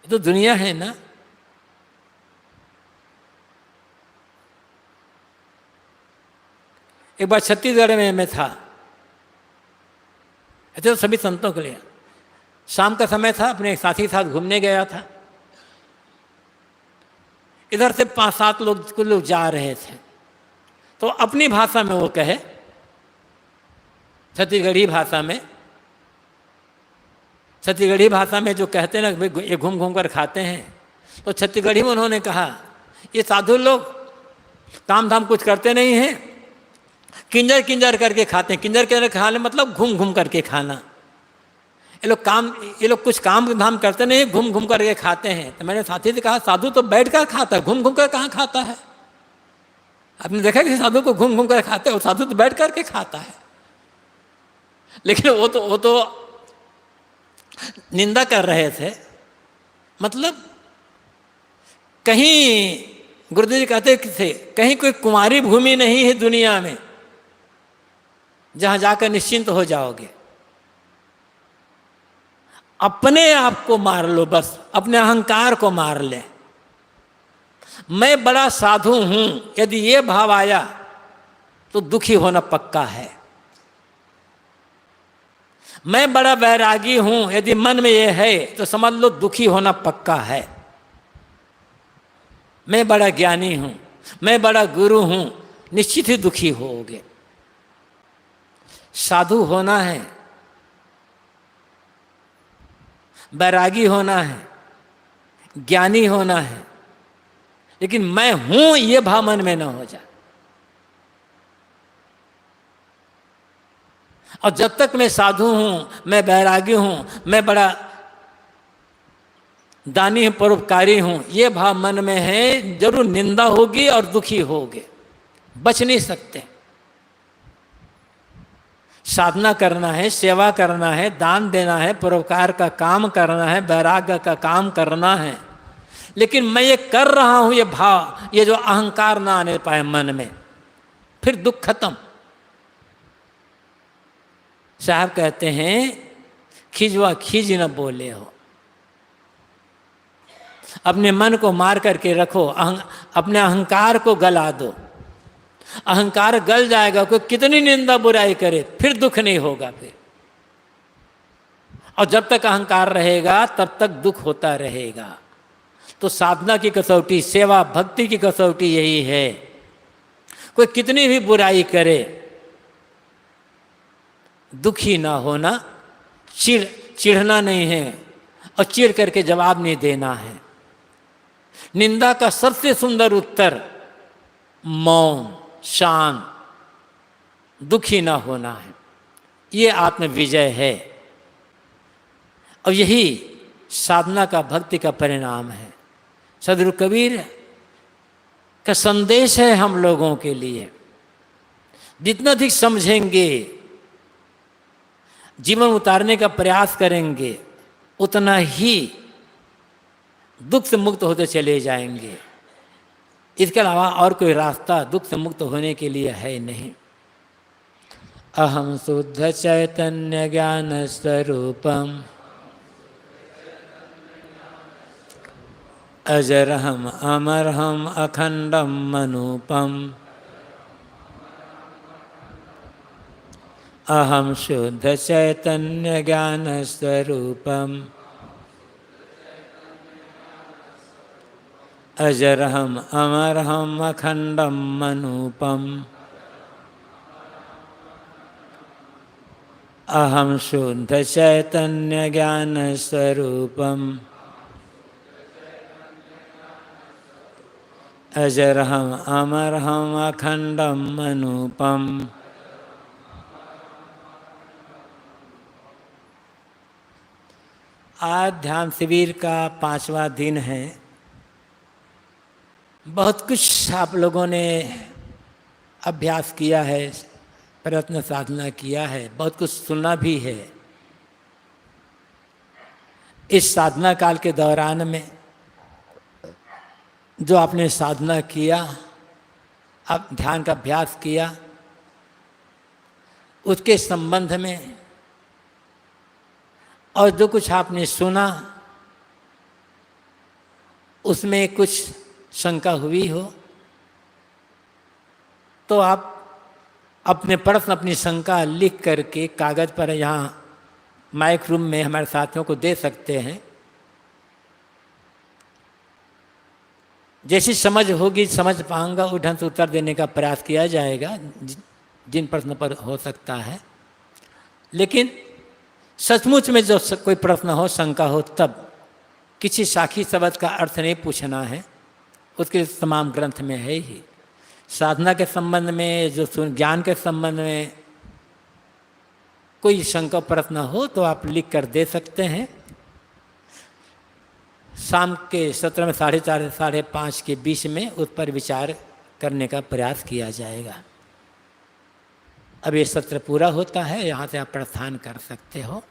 ये तो दुनिया है ना। एक बार छत्तीसगढ़ में मैं था, ऐसे तो सभी संतों के लिए, शाम का समय था, अपने एक साथी के साथ घूमने गया था। इधर से 5-7 लोग जा रहे थे, तो अपनी भाषा में वो कहे, छत्तीसगढ़ी भाषा में, छत्तीसगढ़ी भाषा में जो कहते हैं ना, ये घूम घूम कर खाते हैं, तो छत्तीसगढ़ी में उन्होंने कहा, ये साधु लोग काम धाम कुछ करते नहीं हैं, किंजर किंजर करके खाते हैं। किंजर किंजर खाने मतलब घूम घूम करके खाना। ये लोग कुछ काम धाम करते नहीं, घूम घूम करके खाते हैं। तो मैंने साथी से कहा, साधु तो बैठ कर खाता है, घूम घूम कर कहाँ खाता है। आपने देखा कि साधु को घूम घूम कर खाते हैं, और साधु तो बैठ करके खाता है। लेकिन वो तो निंदा कर रहे थे। मतलब कहीं गुरुदेव जी कहते थे, कहीं कोई कुमारी भूमि नहीं है दुनिया में जहां जाकर निश्चिंत हो जाओगे। अपने आप को मार लो, बस अपने अहंकार को मार ले। मैं बड़ा साधु हूं, यदि ये भाव आया तो दुखी होना पक्का है। मैं बड़ा वैरागी हूं, यदि मन में ये है तो समझ लो दुखी होना पक्का है। मैं बड़ा ज्ञानी हूं, मैं बड़ा गुरु हूं, निश्चित ही दुखी होगे। साधु होना है, वैरागी होना है, ज्ञानी होना है, लेकिन मैं हूं ये भाव मन में न हो जाए। और जब तक मैं साधु हूं, मैं वैरागी हूं, मैं बड़ा दानी परोपकारी हूं, ये भाव मन में है, जरूर निंदा होगी और दुखी होगे, बच नहीं सकते। साधना करना है, सेवा करना है, दान देना है, परोपकार का काम करना है, वैराग्य का काम करना है, लेकिन मैं ये कर रहा हूं, ये भाव, ये जो अहंकार ना आने पाए मन में, फिर दुख खत्म। साहब कहते हैं, खिजवा खिज न बोले हो। अपने मन को मार करके रखो, अपने अहंकार को गला दो। अहंकार गल जाएगा, कोई कितनी निंदा बुराई करे फिर दुख नहीं होगा फिर। और जब तक अहंकार रहेगा तब तक दुख होता रहेगा। तो साधना की कसौटी, सेवा भक्ति की कसौटी यही है। कोई कितनी भी बुराई करे, दुखी ना होना, चिढ़ना नहीं है और चिढ़ करके जवाब नहीं देना है। निंदा का सबसे सुंदर उत्तर मौन, शांत, दुखी ना होना है। ये आत्मविजय है और यही साधना का, भक्ति का परिणाम है। सदगुरु कबीर का संदेश है हम लोगों के लिए, जितना अधिक समझेंगे, जीवन उतारने का प्रयास करेंगे, उतना ही दुख से मुक्त होते चले जाएंगे। इसके अलावा और कोई रास्ता दुख से मुक्त होने के लिए है नहीं। अहम शुद्ध चैतन्य ज्ञान स्वरूपम अजरहम अमरहम अखंडम मनूपम। अहम शुद्ध चैतन्य ज्ञान स्वरूपम अजरहम अमरहम अखंडम मनूपम। अहम शुद्ध चैतन्य ज्ञान स्वरूपम अजरहम अमरहम अखंडम मनूपम। आज ध्यान शिविर का 5वां दिन है। बहुत कुछ आप लोगों ने अभ्यास किया है, प्रयत्न साधना किया है, बहुत कुछ सुना भी है। इस साधना काल के दौरान में जो आपने साधना किया, आप ध्यान का अभ्यास किया, उसके संबंध में और जो कुछ आपने सुना उसमें कुछ शंका हुई हो तो आप अपने प्रश्न, अपनी शंका लिख करके कागज़ पर यहाँ माइक रूम में हमारे साथियों को दे सकते हैं। जैसी समझ होगी, समझ पाऊंगा, उस ढंग से उत्तर देने का प्रयास किया जाएगा जिन प्रश्न पर हो सकता है। लेकिन सचमुच में जो कोई प्रश्न हो, शंका हो, तब किसी साखी शब्द का अर्थ नहीं पूछना है, उसके तमाम ग्रंथ में है ही। साधना के संबंध में, जो ज्ञान के संबंध में कोई शंका प्रश्न हो तो आप लिख कर दे सकते हैं। शाम के सत्र में 4:30 से 5:30 के बीच में उस पर विचार करने का प्रयास किया जाएगा। अब ये सत्र पूरा होता है, यहाँ से आप प्रस्थान कर सकते हो।